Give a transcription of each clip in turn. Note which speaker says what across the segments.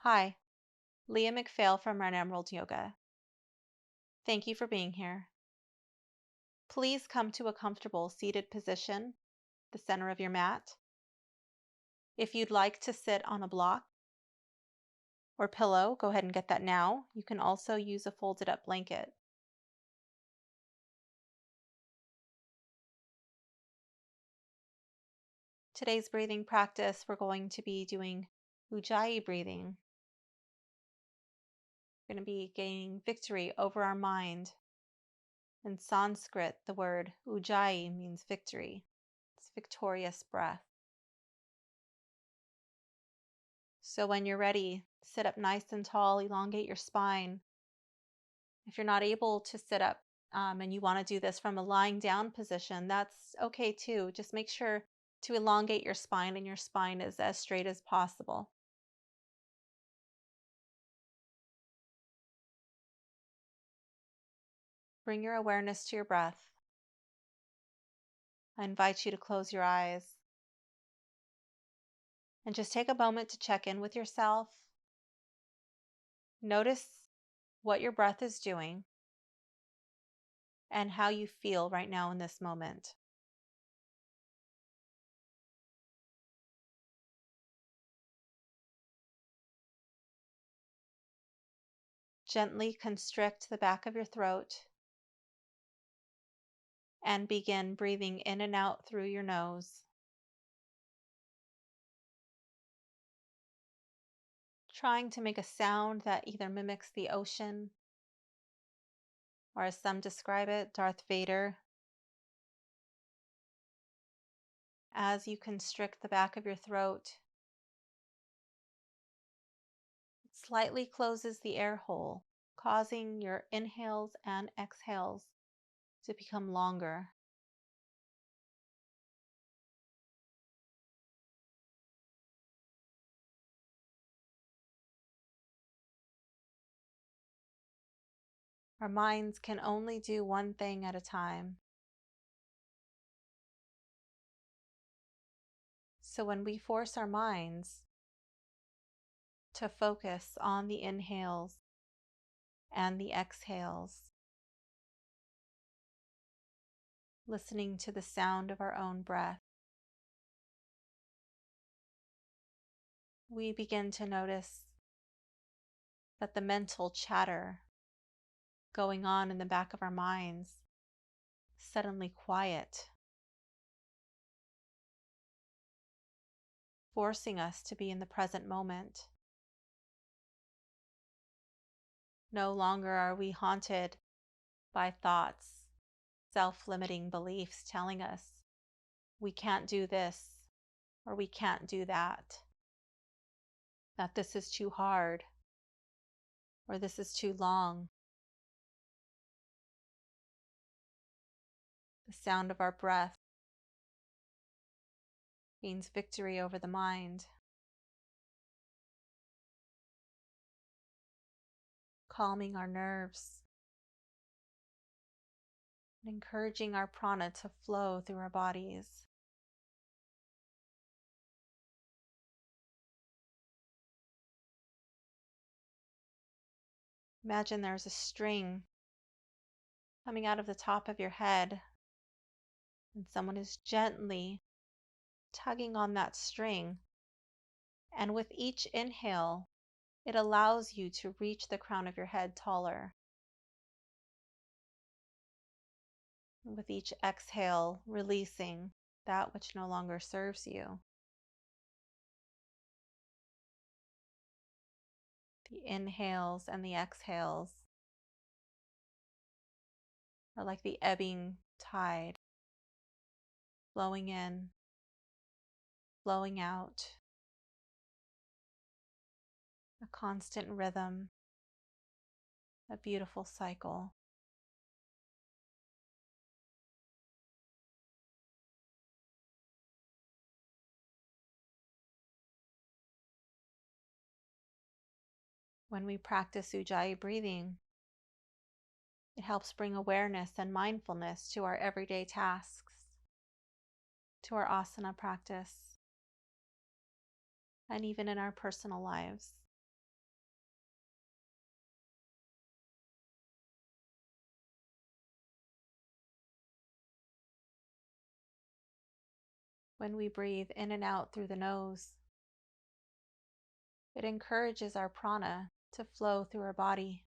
Speaker 1: Hi, Leah McPhail from Red Emerald Yoga. Thank you for being here. Please come to a comfortable seated position, the center of your mat. If you'd like to sit on a block or pillow, go ahead and get that now. You can also use a folded up blanket. Today's breathing practice, we're going to be doing Ujjayi breathing. We're going to be gaining victory over our mind. In Sanskrit, the word Ujjayi means victory. It's victorious breath. So when you're ready, sit up nice and tall, elongate your spine. If you're not able to sit up and you want to do this from a lying down position, that's okay too. Just make sure to elongate your spine and your spine is as straight as possible. Bring your awareness to your breath. I invite you to close your eyes and just take a moment to check in with yourself. Notice what your breath is doing and how you feel right now in this moment. Gently constrict the back of your throat and begin breathing in and out through your nose. Trying to make a sound that either mimics the ocean or, as some describe it, Darth Vader. As you constrict the back of your throat, it slightly closes the air hole, causing your inhales and exhales to become longer. Our minds can only do one thing at a time. So when we force our minds to focus on the inhales and the exhales, listening to the sound of our own breath, we begin to notice that the mental chatter going on in the back of our minds suddenly quiet, forcing us to be in the present moment. No longer are we haunted by thoughts, self-limiting beliefs telling us we can't do this or we can't do that this is too hard or this is too long. The sound of our breath gains victory over the mind, calming our nerves and encouraging our prana to flow through our bodies. Imagine there's a string coming out of the top of your head, and someone is gently tugging on that string. And with each inhale, it allows you to reach the crown of your head taller. And with each exhale, releasing that which no longer serves you. The inhales and the exhales are like the ebbing tide, flowing in, flowing out. A constant rhythm, a beautiful cycle. When we practice Ujjayi breathing, it helps bring awareness and mindfulness to our everyday tasks, to our asana practice, and even in our personal lives. When we breathe in and out through the nose, it encourages our prana to flow through our body.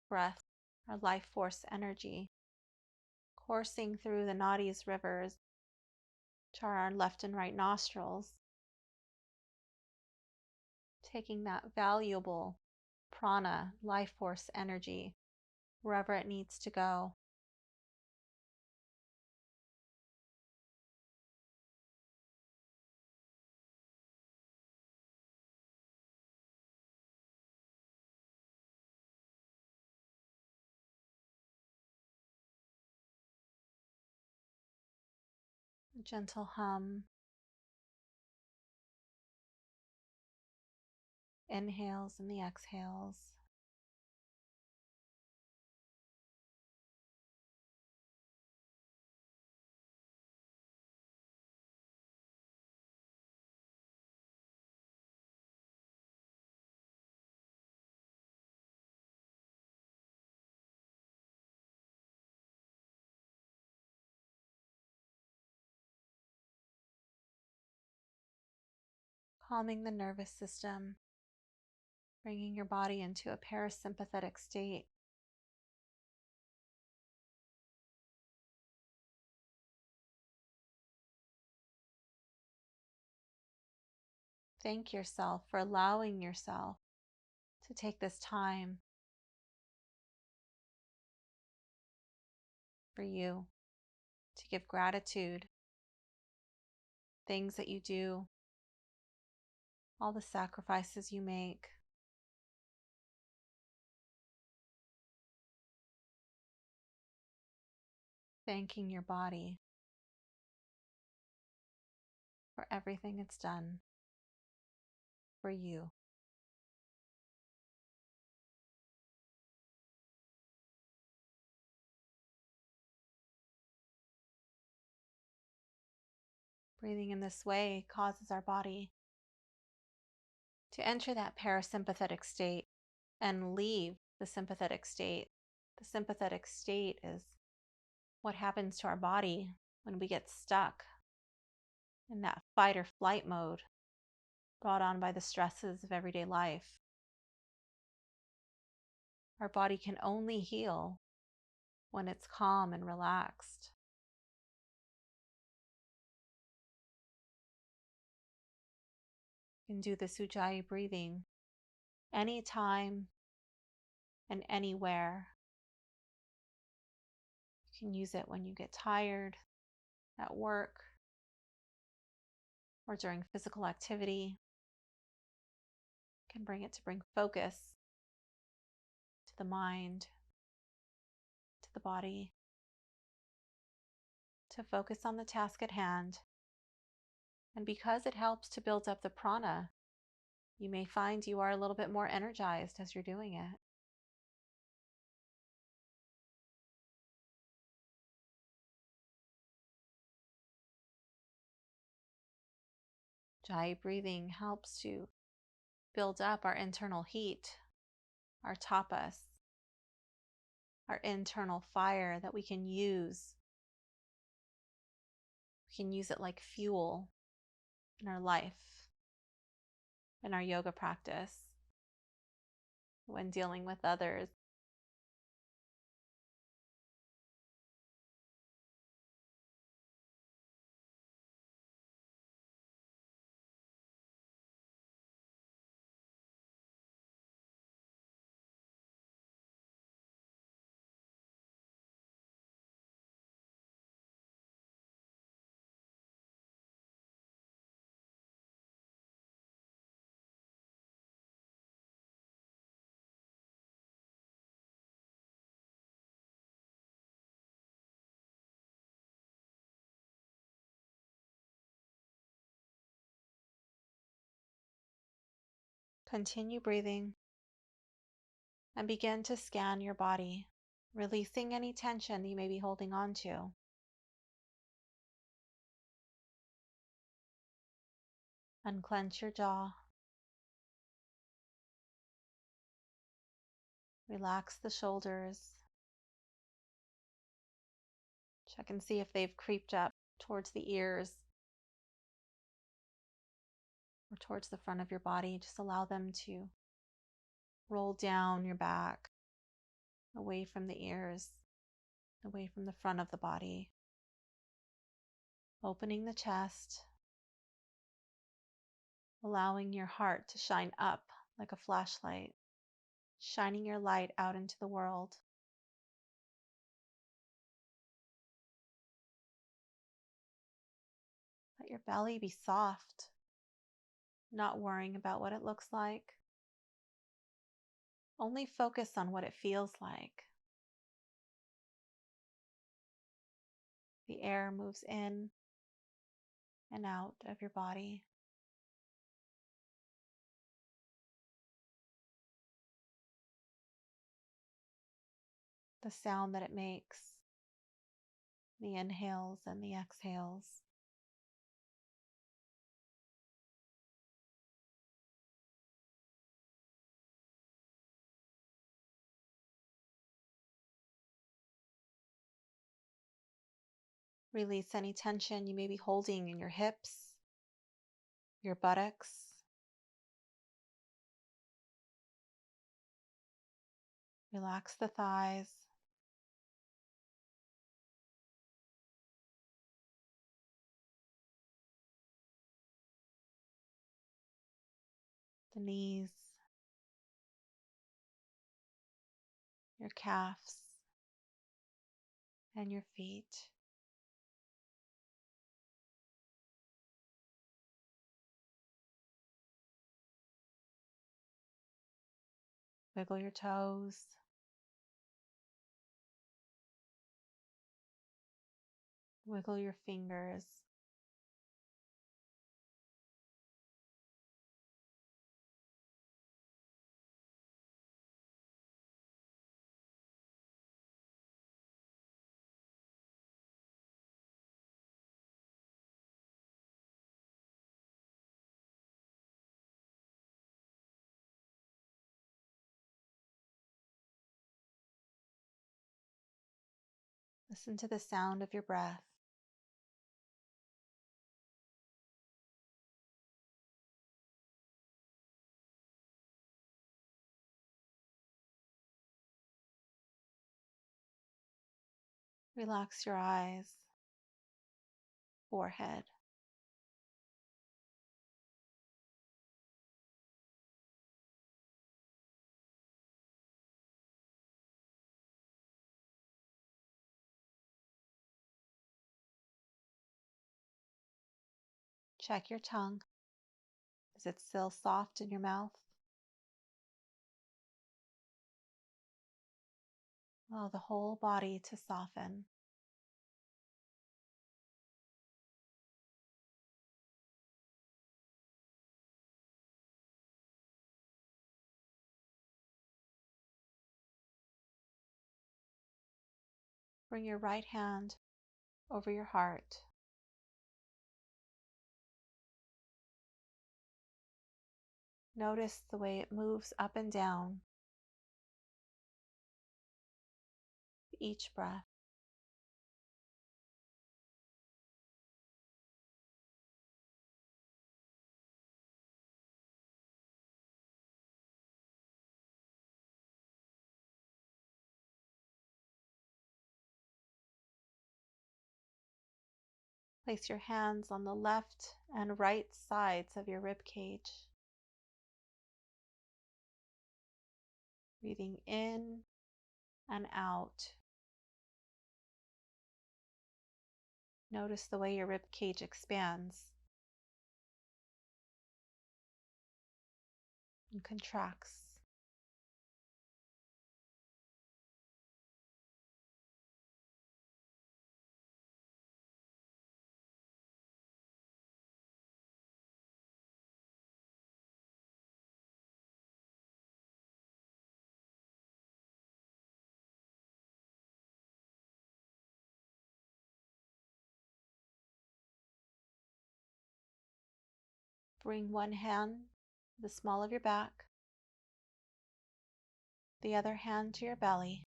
Speaker 1: Breath, our life force energy, coursing through the nadis rivers to our left and right nostrils, taking that valuable prana, life force energy, wherever it needs to go. A gentle hum, inhales and the exhales. Calming the nervous system, bringing your body into a parasympathetic state. Thank yourself for allowing yourself to take this time for you, to give gratitude, things that you do, all the sacrifices you make. Thanking your body for everything it's done for you. Breathing in this way causes our body to enter that parasympathetic state and leave the sympathetic state. The sympathetic state is what happens to our body when we get stuck in that fight or flight mode brought on by the stresses of everyday life. Our body can only heal when it's calm and relaxed. You can do this Ujjayi breathing anytime and anywhere. You can use it when you get tired, at work, or during physical activity. You can bring it to bring focus to the mind, to the body, to focus on the task at hand. And because it helps to build up the prana, you may find you are a little bit more energized as you're doing it. Ujjayi breathing helps to build up our internal heat, our tapas, our internal fire that we can use. We can use it like fuel in our life, in our yoga practice, when dealing with others. Continue breathing and begin to scan your body, releasing any tension you may be holding on to. Unclench your jaw. Relax the shoulders. Check and see if they've creeped up towards the ears or towards the front of your body. Just allow them to roll down your back, away from the ears, away from the front of the body. Opening the chest, allowing your heart to shine up like a flashlight, shining your light out into the world. Let your belly be soft, not worrying about what it looks like. Only focus on what it feels like. The air moves in and out of your body. The sound that it makes, the inhales and the exhales. Release any tension you may be holding in your hips, your buttocks. Relax the thighs. The knees, your calves, and your feet. Wiggle your toes. Wiggle your fingers. Listen to the sound of your breath. Relax your eyes, forehead. Check your tongue. Is it still soft in your mouth? Allow the whole body to soften. Bring your right hand over your heart. Notice the way it moves up and down each breath. Place your hands on the left and right sides of your rib cage. Breathing in and out. Notice the way your rib cage expands and contracts. Bring one hand to the small of your back, the other hand to your belly.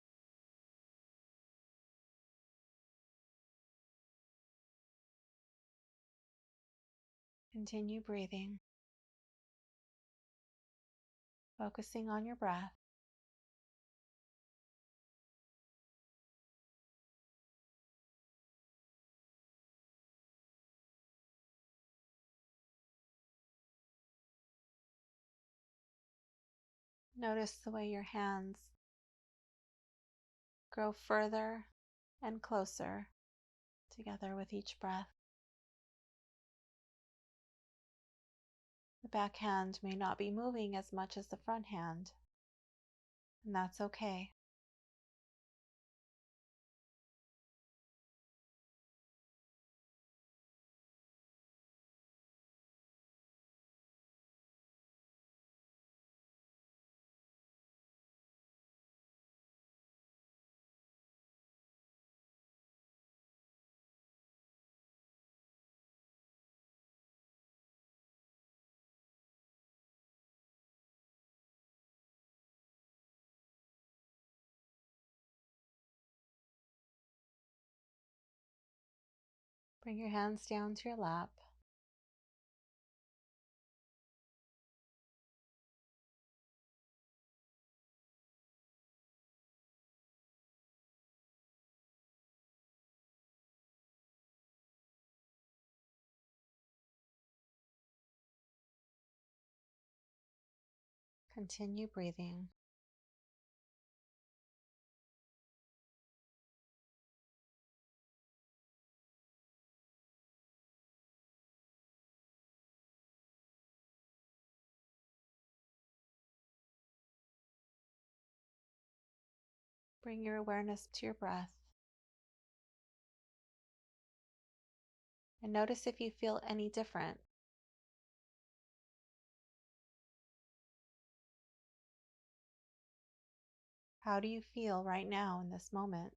Speaker 1: Continue breathing, focusing on your breath. Notice the way your hands grow further and closer together with each breath. The back hand may not be moving as much as the front hand, and that's okay. Bring your hands down to your lap. Continue breathing. Bring your awareness to your breath. And notice if you feel any different. How do you feel right now in this moment?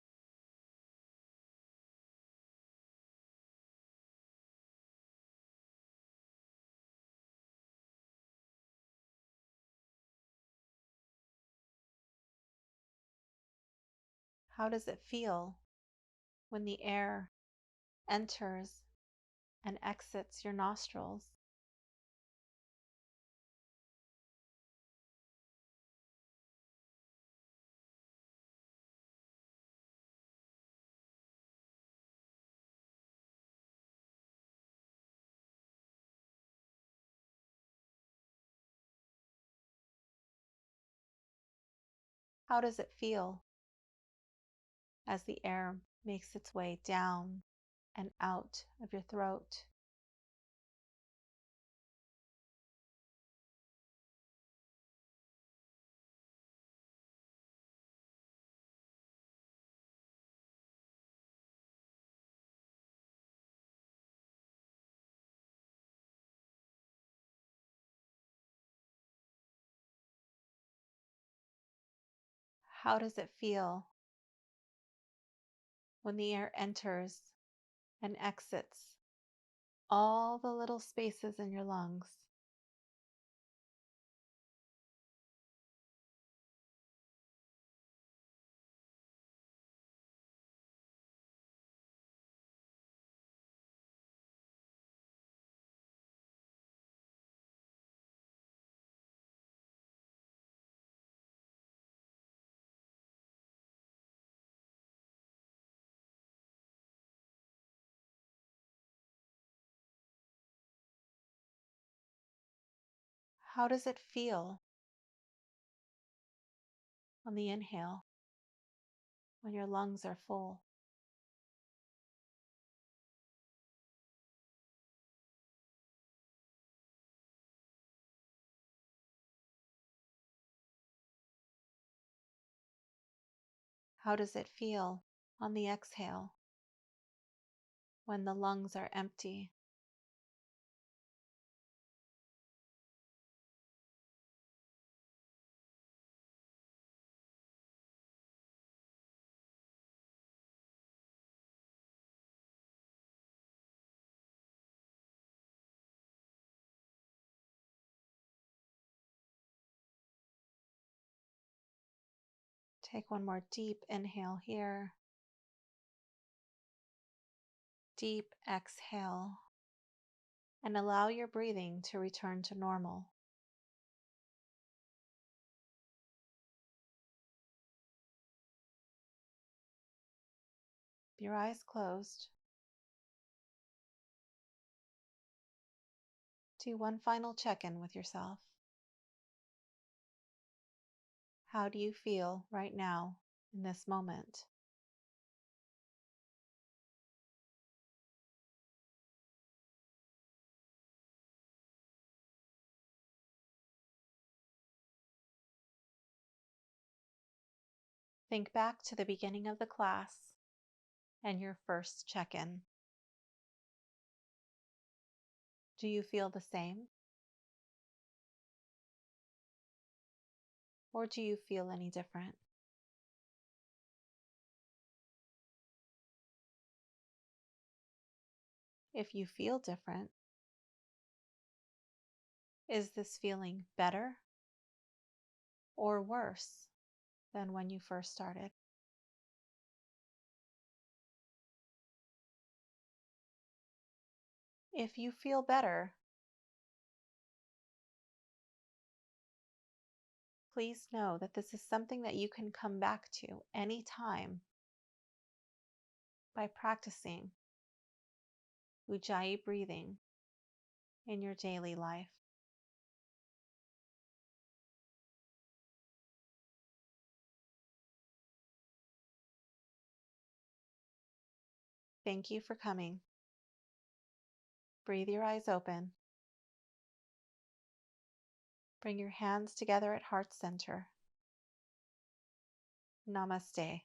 Speaker 1: How does it feel when the air enters and exits your nostrils? How does it feel as the air makes its way down and out of your throat? How does it feel when the air enters and exits all the little spaces in your lungs? How does it feel on the inhale when your lungs are full? How does it feel on the exhale when the lungs are empty? Take one more deep inhale here. Deep exhale. and allow your breathing to return to normal. Your eyes closed. Do one final check-in with yourself. How do you feel right now in this moment? Think back to the beginning of the class and your first check-in. Do you feel the same? Or do you feel any different? If you feel different, is this feeling better or worse than when you first started? If you feel better, please know that this is something that you can come back to anytime by practicing Ujjayi breathing in your daily life. Thank you for coming. Breathe your eyes open. Bring your hands together at heart center. Namaste.